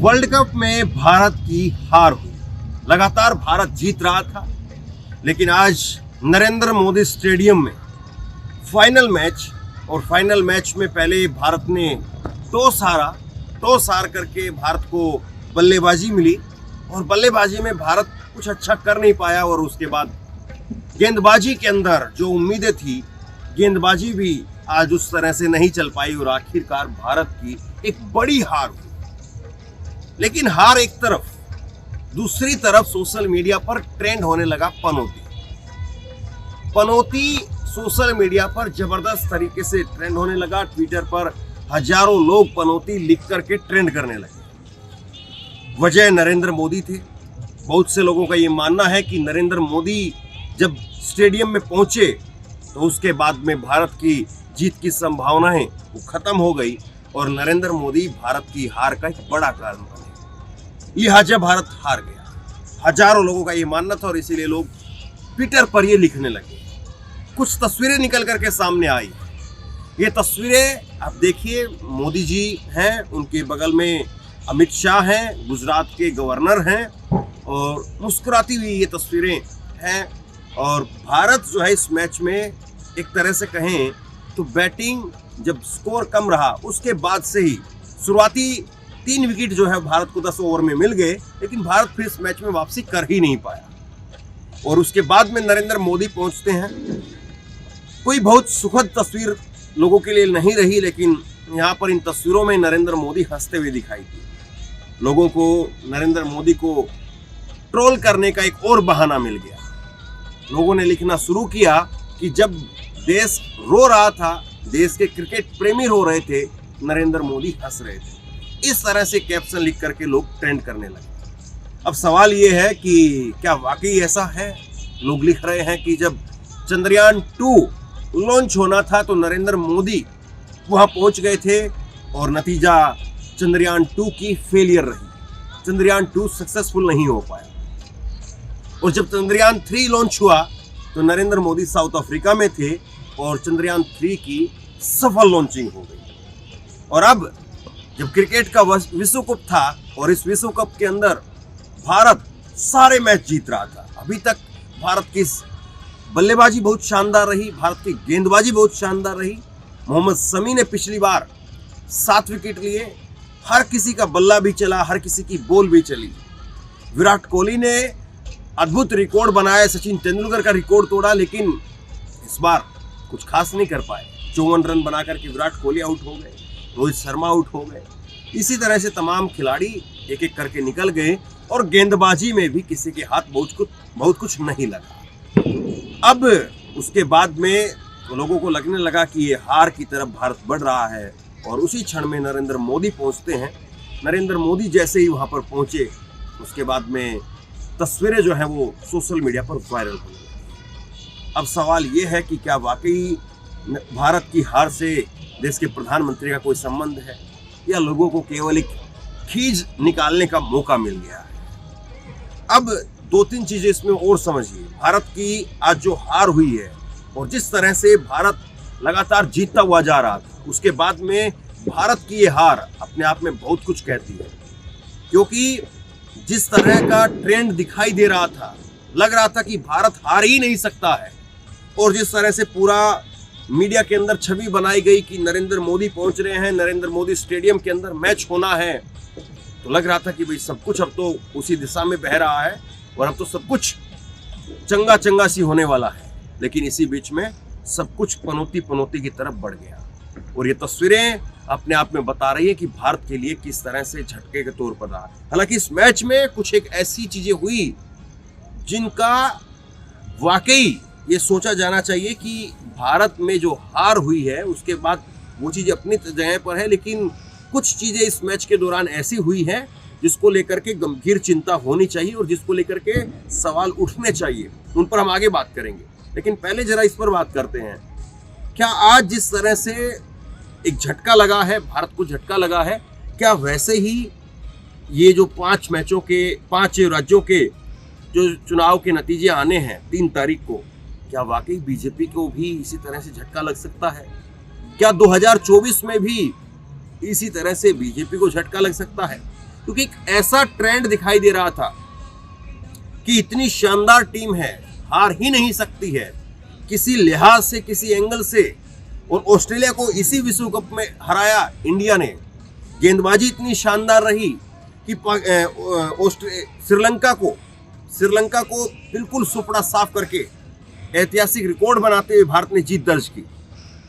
World cup में भारत की हार हुई। लगातार भारत जीत रहा था, लेकिन आज नरेंद्र मोदी स्टेडियम में फाइनल मैच में पहले भारत ने टॉस हार करके भारत को बल्लेबाजी मिली और बल्लेबाजी में भारत कुछ अच्छा कर नहीं पाया और उसके बाद गेंदबाजी के अंदर जो उम्मीदें थी, गेंदबाजी भी आज उस तरह से नहीं चल पाई और आखिरकार भारत की एक बड़ी हार हुई। लेकिन हार एक तरफ, दूसरी तरफ सोशल मीडिया पर ट्रेंड होने लगा पनौती सोशल मीडिया पर जबरदस्त तरीके से ट्रेंड होने लगा। ट्विटर पर हजारों लोग पनौती लिख करके ट्रेंड करने लगे। वजह नरेंद्र मोदी थे। बहुत से लोगों का ये मानना है कि नरेंद्र मोदी जब स्टेडियम में पहुंचे तो उसके बाद में भारत की जीत की संभावनाएं वो खत्म हो गई और नरेंद्र मोदी भारत की हार का एक बड़ा कारण बने। लिहाजा भारत हार गया, हजारों लोगों का ये मानना था और इसीलिए लोग ट्विटर पर ये लिखने लगे। कुछ तस्वीरें निकल करके सामने आई। ये तस्वीरें आप देखिए, मोदी जी हैं, उनके बगल में अमित शाह हैं, गुजरात के गवर्नर हैं और मुस्कुराती हुई ये तस्वीरें हैं। और भारत जो है इस मैच में एक तरह से कहें तो बैटिंग जब स्कोर कम रहा उसके बाद से ही शुरुआती 3 विकेट जो है भारत को 10 ओवर में मिल गए, लेकिन भारत फिर इस मैच में वापसी कर ही नहीं पाया। और उसके बाद में नरेंद्र मोदी पहुंचते हैं। कोई बहुत सुखद तस्वीर लोगों के लिए नहीं रही, लेकिन यहाँ पर इन तस्वीरों में नरेंद्र मोदी हंसते हुए दिखाई दिए। लोगों को नरेंद्र मोदी को ट्रोल करने का एक और बहाना मिल गया। लोगों ने लिखना शुरू किया कि जब देश रो रहा था, देश के क्रिकेट प्रेमी रो रहे थे, नरेंद्र मोदी हंस रहे थे। इस तरह से कैप्शन लिख करके लोग ट्रेंड करने लगे। अब सवाल ये है कि क्या वाकई ऐसा है? लोग लिख रहे हैं कि जब चंद्रयान 2 लॉन्च होना था तो नरेंद्र मोदी वहां पहुंच गए थे और नतीजा चंद्रयान 2 की फेलियर रही। चंद्रयान 2 सक्सेसफुल नहीं हो पाया। और जब चंद्रयान 3 लॉन्च हुआ तो नरेंद्र मोदी साउथ अफ्रीका में थे और चंद्रयान 3 की सफल लॉन्चिंग हो गई। और अब जब क्रिकेट का विश्व कप था और इस विश्व कप के अंदर भारत सारे मैच जीत रहा था। अभी तक भारत की बल्लेबाजी बहुत शानदार रही, भारत की गेंदबाजी बहुत शानदार रही। मोहम्मद शमी ने पिछली बार 7 विकेट लिए, हर किसी का बल्ला भी चला, हर किसी की बॉल भी चली। विराट कोहली ने अद्भुत रिकॉर्ड बनाया, सचिन तेंदुलकर का रिकॉर्ड तोड़ा, लेकिन इस बार कुछ खास नहीं कर पाए। 54 रन बना करके विराट कोहली आउट हो गए, रोहित शर्मा आउट हो गए। इसी तरह से तमाम खिलाड़ी एक एक करके निकल गए और गेंदबाजी में भी किसी के हाथ बहुत कुछ नहीं लगा। अब उसके बाद में लोगों को लगने लगा कि ये हार की तरफ भारत बढ़ रहा है और उसी क्षण में नरेंद्र मोदी पहुंचते हैं। नरेंद्र मोदी जैसे ही वहां पर पहुंचे उसके बाद में तस्वीरें जो है वो सोशल मीडिया पर वायरल होने लगी। अब सवाल ये है कि क्या वाकई भारत की हार से देश के प्रधानमंत्री का कोई संबंध है या लोगों को केवल एक खींच निकालने का मौका मिल गया है? अब 2-3 चीजें इसमें और समझिए। भारत की आज जो हार हुई है और जिस तरह से भारत लगातार जीतता हुआ जा रहा था, उसके बाद में भारत की ये हार अपने आप में बहुत कुछ कहती है। क्योंकि जिस तरह का ट्रेंड दिखाई दे रहा था, लग रहा था कि भारत हार ही नहीं सकता है, और जिस तरह से पूरा मीडिया के अंदर छवि बनाई गई कि नरेंद्र मोदी पहुंच रहे हैं, नरेंद्र मोदी स्टेडियम के अंदर मैच होना है, तो लग रहा था कि भाई सब कुछ अब तो उसी दिशा में बह रहा है और अब तो सब कुछ चंगा चंगा सी होने वाला है। लेकिन इसी बीच में सब कुछ पनौती की तरफ बढ़ गया और ये तस्वीरें अपने आप में बता रही है कि भारत के लिए किस तरह से झटके के तौर पर रहा। हालांकि इस मैच में कुछ एक ऐसी चीजें हुई जिनका वाकई ये सोचा जाना चाहिए कि भारत में जो हार हुई है उसके बाद वो चीज़ अपनी जगह पर है, लेकिन कुछ चीज़ें इस मैच के दौरान ऐसी हुई हैं जिसको लेकर के गंभीर चिंता होनी चाहिए और जिसको लेकर के सवाल उठने चाहिए। उन पर हम आगे बात करेंगे, लेकिन पहले जरा इस पर बात करते हैं। क्या आज जिस तरह से एक झटका लगा है, भारत को झटका लगा है, क्या वैसे ही ये जो 5 मैचों के 5 राज्यों के जो चुनाव के नतीजे आने हैं 3 तारीख को, क्या वाकई बीजेपी को भी इसी तरह से झटका लग सकता है? क्या 2024 में भी इसी तरह से बीजेपी को झटका लग सकता है? क्योंकि एक ऐसा ट्रेंड दिखाई दे रहा था कि इतनी शानदार टीम है, हार ही नहीं सकती है किसी लिहाज से, किसी एंगल से। और ऑस्ट्रेलिया को इसी विश्व कप में हराया इंडिया ने। गेंदबाजी इतनी शानदार रही कि श्रीलंका को बिल्कुल सुपड़ा साफ करके ऐतिहासिक रिकॉर्ड बनाते हुए भारत ने जीत दर्ज की।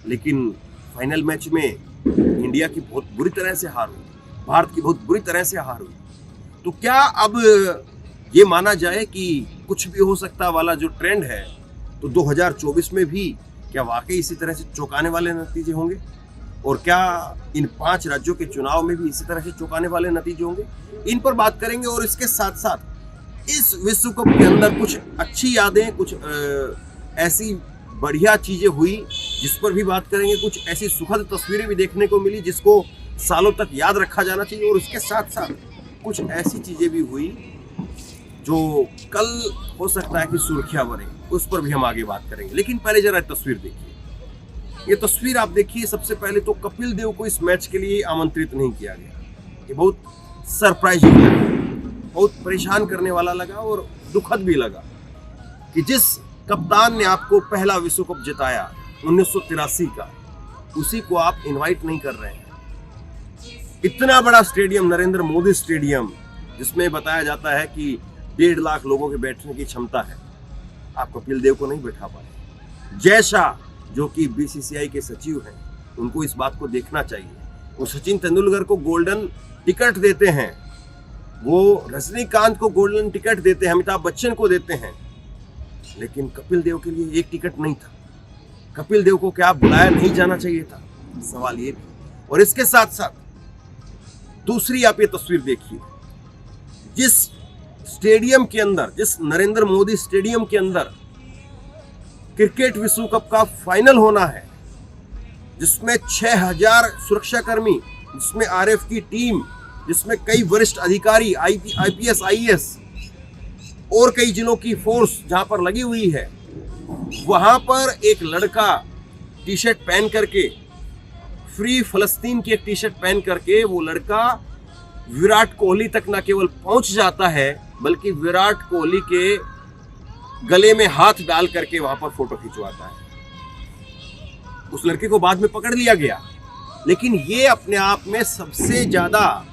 लेकिन फाइनल मैच में इंडिया की बहुत बुरी तरह से हार हुई, भारत की बहुत बुरी तरह से हार हुई। तो क्या अब ये माना जाए कि कुछ भी हो सकता वाला जो ट्रेंड है, तो 2024 में भी क्या वाकई इसी तरह से चौंकाने वाले नतीजे होंगे? और क्या इन 5 राज्यों के चुनाव में भी इसी तरह से चौंकाने वाले नतीजे होंगे? इन पर बात करेंगे। और इसके साथ साथ इस विश्व कप के अंदर कुछ अच्छी यादें, कुछ ऐसी बढ़िया चीजें हुई जिस पर भी बात करेंगे। कुछ ऐसी सुखद तस्वीरें भी देखने को मिली जिसको सालों तक याद रखा जाना चाहिए। और उसके साथ साथ कुछ ऐसी चीजें भी हुई जो कल हो सकता है कि सुर्खियां बने, उस पर भी हम आगे बात करेंगे। लेकिन पहले जरा तस्वीर देखिए। ये तस्वीर आप देखिए। सबसे पहले तो कपिल देव को इस मैच के लिए आमंत्रित नहीं किया गया। ये बहुत सरप्राइजिंग लगा, बहुत परेशान करने वाला लगा और दुखद भी लगा कि जिस कप्तान ने आपको पहला विश्व कप जिताया 1983 का, उसी को आप इनवाइट नहीं कर रहे हैं। इतना बड़ा स्टेडियम, नरेंद्र मोदी स्टेडियम, जिसमें बताया जाता है कि 1.5 लाख लोगों के बैठने की क्षमता है, आप कपिल देव को नहीं बैठा पाए। जय शाह जो कि बीसीसीआई के सचिव हैं, उनको इस बात को देखना चाहिए। वो सचिन तेंदुलकर को गोल्डन टिकट देते हैं, वो रजनीकांत को गोल्डन टिकट देते हैं, अमिताभ बच्चन को देते हैं, लेकिन कपिल देव के लिए एक टिकट नहीं था। कपिल देव को क्या बुलाया नहीं जाना चाहिए था? सवाल ये भी। और इसके साथ साथ दूसरी आप ये तस्वीर देखिए। जिस स्टेडियम के अंदर, जिस नरेंद्र मोदी स्टेडियम के अंदर क्रिकेट विश्व कप का फाइनल होना है, जिसमें 6000 सुरक्षाकर्मी, जिसमें आरएफ की टीम, जिसमें कई वरिष्ठ अधिकारी, आईपीएस, आईएएस और कई जिलों की फोर्स जहां पर लगी हुई है, वहां पर एक लड़का टी शर्ट पहन करके, फ्री फलस्तीन की एक टी शर्ट पहन करके, वो लड़का विराट कोहली तक न केवल पहुंच जाता है, बल्कि विराट कोहली के गले में हाथ डाल करके वहां पर फोटो खिंचवाता है। उस लड़के को बाद में पकड़ लिया गया, लेकिन ये अपने आप में सबसे ज्यादा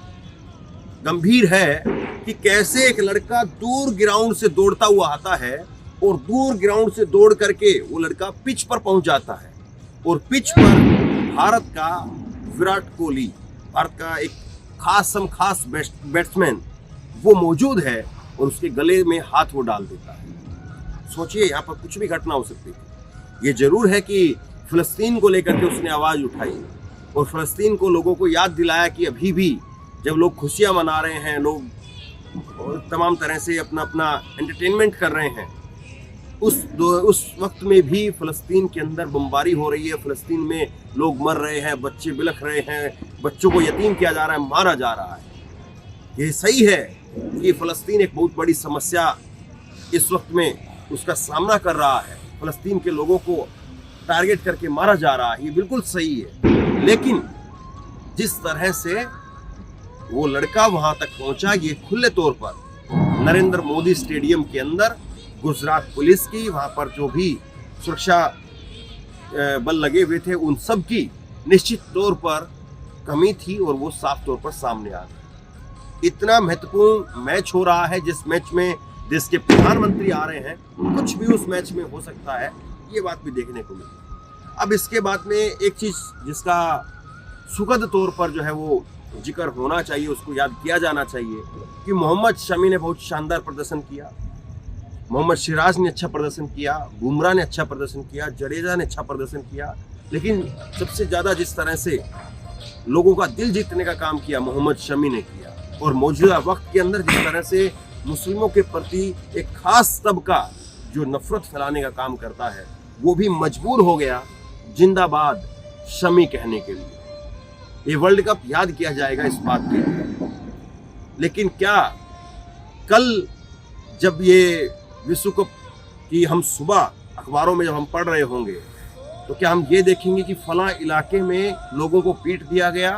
गंभीर है कि कैसे एक लड़का दूर ग्राउंड से दौड़ता हुआ आता है और दूर ग्राउंड से दौड़ करके वो लड़का पिच पर पहुंच जाता है, और पिच पर भारत का विराट कोहली, भारत का एक खास बैट्समैन वो मौजूद है और उसके गले में हाथ वो डाल देता है। सोचिए, यहाँ पर कुछ भी घटना हो सकती थी। ये जरूर है कि फिलिस्तीन को लेकर के उसने आवाज उठाई और फिलिस्तीन को, लोगों को याद दिलाया कि अभी भी जब लोग खुशियां मना रहे हैं, लोग तमाम तरह से अपना अपना एंटरटेनमेंट कर रहे हैं, उस वक्त में भी फिलिस्तीन के अंदर बमबारी हो रही है, फिलिस्तीन में लोग मर रहे हैं, बच्चे बिलख रहे हैं, बच्चों को यतीम किया जा रहा है, मारा जा रहा है। ये सही है कि फिलिस्तीन एक बहुत बड़ी समस्या इस वक्त में उसका सामना कर रहा है, फिलिस्तीन के लोगों को टारगेट करके मारा जा रहा है, ये बिल्कुल सही है। लेकिन जिस तरह से वो लड़का वहां तक पहुंचा, ये खुले तौर पर नरेंद्र मोदी स्टेडियम के अंदर गुजरात पुलिस की, वहां पर जो भी सुरक्षा बल लगे हुए थे, उन सब की निश्चित तौर पर कमी थी और वो साफ तौर पर सामने आ गई। इतना महत्वपूर्ण मैच हो रहा है, जिस मैच में देश के प्रधानमंत्री आ रहे हैं, कुछ भी उस मैच में हो सकता है, ये बात भी देखने को मिली। अब इसके बाद में एक चीज जिसका सुखद तौर पर जो है वो जिक्र होना चाहिए, उसको याद किया जाना चाहिए कि मोहम्मद शमी ने बहुत शानदार प्रदर्शन किया, मोहम्मद सिराज ने अच्छा प्रदर्शन किया, बुमराह ने अच्छा प्रदर्शन किया, जडेजा ने अच्छा प्रदर्शन किया, लेकिन सबसे ज्यादा जिस तरह से लोगों का दिल जीतने का काम किया मोहम्मद शमी ने किया। और मौजूदा वक्त के अंदर जिस तरह से मुस्लिमों के प्रति एक खास तबका जो नफरत फैलाने का काम करता है, वो भी मजबूर हो गया जिंदाबाद शमी कहने के लिए। ये वर्ल्ड कप याद किया जाएगा इस बात के लिए। लेकिन क्या कल जब ये विश्व कप की हम सुबह अखबारों में जब हम पढ़ रहे होंगे, तो क्या हम ये देखेंगे कि फला इलाके में लोगों को पीट दिया गया,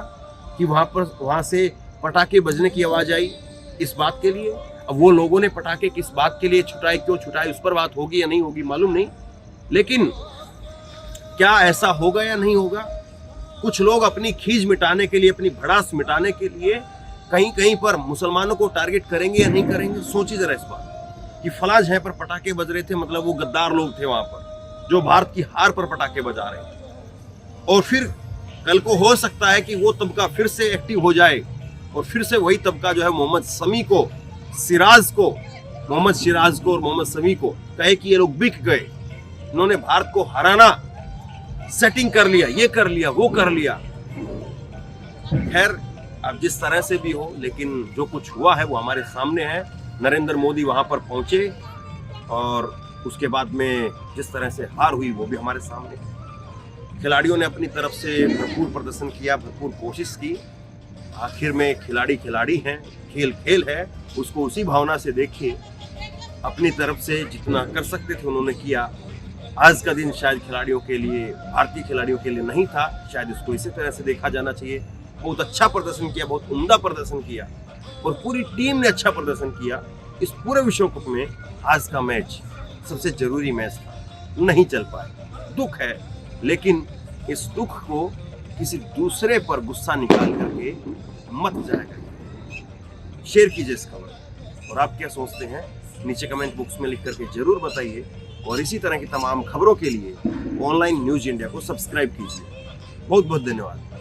कि वहां से पटाखे बजने की आवाज आई इस बात के लिए। अब वो लोगों ने पटाखे किस बात के लिए छुटाए, क्यों छुटाए, उस पर बात होगी या नहीं होगी मालूम नहीं, लेकिन क्या ऐसा होगा या नहीं होगा। कुछ लोग अपनी खीज मिटाने के लिए, अपनी भड़ास मिटाने के लिए कहीं कहीं पर मुसलमानों को टारगेट करेंगे या नहीं करेंगे। सोचिए जरा इस बात कि फला जगह पर पटाखे बज रहे थे, मतलब वो गद्दार लोग थे वहां पर जो भारत की हार पर पटाखे बजा रहे थे। और फिर कल को हो सकता है कि वो तबका फिर से एक्टिव हो जाए और फिर से वही तबका जो है मोहम्मद शमी को, सिराज को, मोहम्मद सिराज को और मोहम्मद शमी को कहे कि ये लोग बिक गए, इन्होंने भारत को हराना सेटिंग कर लिया, ये कर लिया, वो कर लिया। खैर अब जिस तरह से भी हो, लेकिन जो कुछ हुआ है वो हमारे सामने है। नरेंद्र मोदी वहां पर पहुंचे और उसके बाद में जिस तरह से हार हुई वो भी हमारे सामने। खिलाड़ियों ने अपनी तरफ से भरपूर प्रदर्शन किया, भरपूर कोशिश की। आखिर में खिलाड़ी खिलाड़ी हैं, खेल खेल है, उसको उसी भावना से देखिए। अपनी तरफ से जितना कर सकते थे उन्होंने किया। आज का दिन शायद खिलाड़ियों के लिए, भारतीय खिलाड़ियों के लिए नहीं था, शायद इसको इसी तरह से देखा जाना चाहिए। बहुत अच्छा प्रदर्शन किया, बहुत उम्दा प्रदर्शन किया और पूरी टीम ने अच्छा प्रदर्शन किया। इस पूरे विश्व कप में आज का मैच सबसे जरूरी मैच था, नहीं चल पाया, दुख है। लेकिन इस दुख को किसी दूसरे पर गुस्सा निकाल करके मत जाया करिए। शेयर कीजिए इस खबर और आप क्या सोचते हैं नीचे कमेंट बॉक्स में लिख करके जरूर बताइए। और इसी तरह की तमाम खबरों के लिए ऑनलाइन न्यूज इंडिया को सब्सक्राइब कीजिए। बहुत बहुत धन्यवाद।